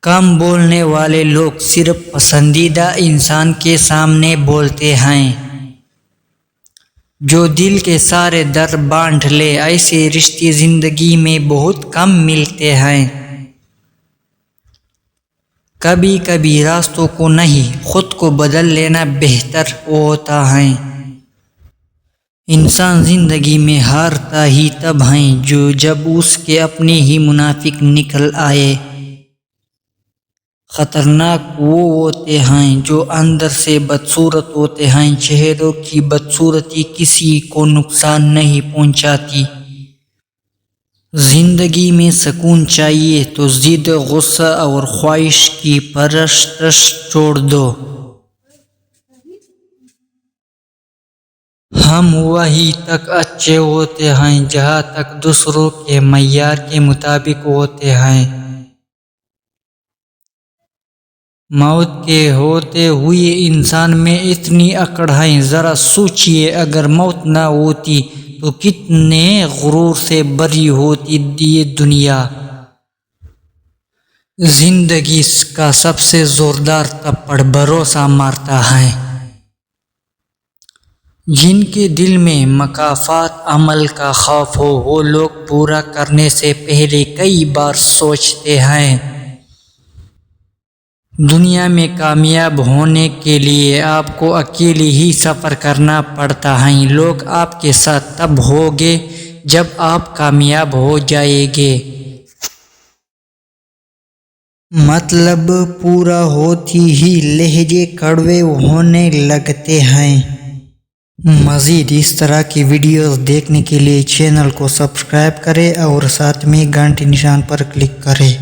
کم بولنے والے لوگ صرف پسندیدہ انسان کے سامنے بولتے ہیں جو دل کے سارے در بانٹ لے۔ ایسے رشتے زندگی میں بہت کم ملتے ہیں۔ کبھی کبھی راستوں کو نہیں، خود کو بدل لینا بہتر ہوتا ہے۔ انسان زندگی میں ہارتا ہی تب ہے جب اس کے اپنے ہی منافق نکل آئے۔ خطرناک وہ ہوتے ہیں جو اندر سے بدصورت ہوتے ہیں۔ چہروں کی بدصورتی کسی کو نقصان نہیں پہنچاتی۔ زندگی میں سکون چاہیے تو ضد، غصہ اور خواہش کی پرستش چھوڑ دو۔ ہم وہیں تک اچھے ہوتے ہیں جہاں تک دوسروں کے معیار کے مطابق ہوتے ہیں۔ موت کے ہوتے ہوئے انسان میں اتنی اکڑ ہے، ذرا سوچئے اگر موت نہ ہوتی تو کتنے غرور سے بھری ہوتی یہ دنیا۔ زندگی کا سب سے زوردار تھپڑ بھروسہ مارتا ہے۔ جن کے دل میں مکافات عمل کا خوف ہو وہ لوگ پورا کرنے سے پہلے کئی بار سوچتے ہیں۔ دنیا میں کامیاب ہونے کے لیے آپ کو اکیلے ہی سفر کرنا پڑتا ہے۔ لوگ آپ کے ساتھ تب ہوں گے جب آپ کامیاب ہو جائیں گے۔ مطلب پورا ہوتی ہی لہجے کڑوے ہونے لگتے ہیں۔ مزید اس طرح کی ویڈیوز دیکھنے کے لیے چینل کو سبسکرائب کریں اور ساتھ میں گھنٹی نشان پر کلک کریں۔